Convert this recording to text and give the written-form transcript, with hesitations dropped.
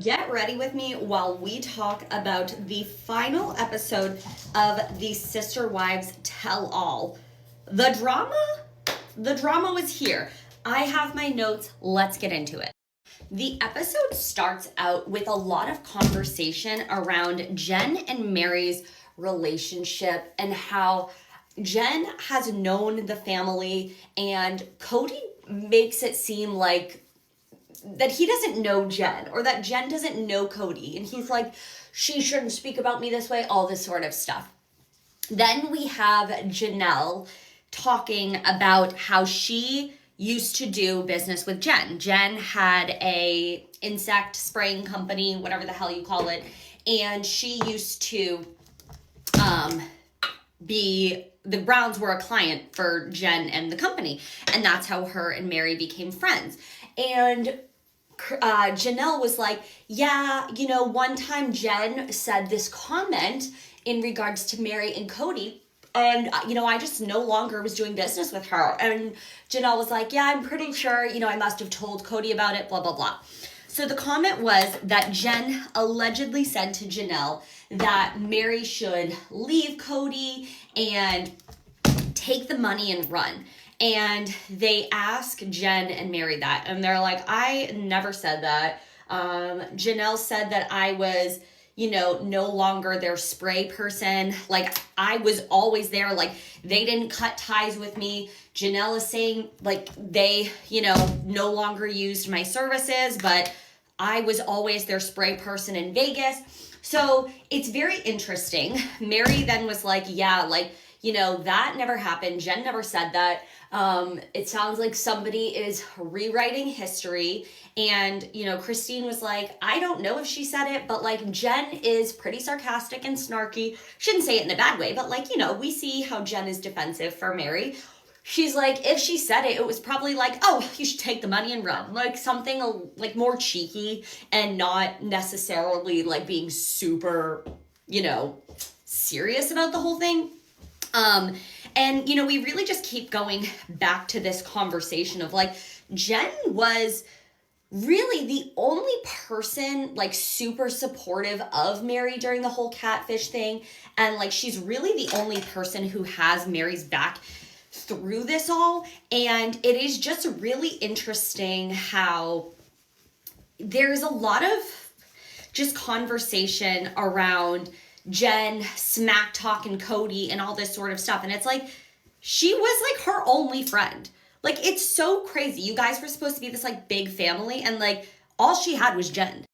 Get ready with me while we talk about the final episode of the Sister Wives Tell All. The drama was here. I have my notes. Let's get into it. The episode starts out with a lot of conversation around Jen and Mary's relationship and how Jen has known the family and Cody makes it seem like that he doesn't know Jen or that Jen doesn't know Cody. And he's like, she shouldn't speak about me this way, all this sort of stuff. Then we have Janelle talking about how she used to do business with Jen. Jen had a insect spraying company, whatever the hell you call it. And she used to the Browns were a client for Jen and the company. And that's how her and Mary became friends. And Janelle was like, yeah, one time Jen said this comment in regards to Mary and Cody. And, I just no longer was doing business with her. And Janelle was like, yeah, I'm pretty sure, I must have told Cody about it, blah, blah, blah. So the comment was that Jen allegedly said to Janelle that Mary should leave Cody and take the money and run. And they ask Jen and Mary that. And they're like, I never said that. Janelle said that I was, no longer their spray person. Like, I was always there. Like, they didn't cut ties with me. Janelle is saying, like, they, no longer used my services, but I was always their spray person in Vegas. So it's very interesting. Mary then was like, yeah, like, that never happened. Jen never said that. It sounds like somebody is rewriting history. And, Christine was like, I don't know if she said it, but like Jen is pretty sarcastic and snarky. Shouldn't say it in a bad way, but like, we see how Jen is defensive for Mary. She's like, if she said it, it was probably like, oh, you should take the money and run. Like something like more cheeky and not necessarily like being super, serious about the whole thing. And, we really just keep going back to this conversation of like, Jen was really the only person like super supportive of Mary during the whole catfish thing. And like, she's really the only person who has Mary's back through this all. And it is just really interesting how there's a lot of just conversation around Jen smack talking Cody and all this sort of stuff. And it's like, she was like her only friend. Like, it's so crazy. You guys were supposed to be this like big family and like all she had was Jen.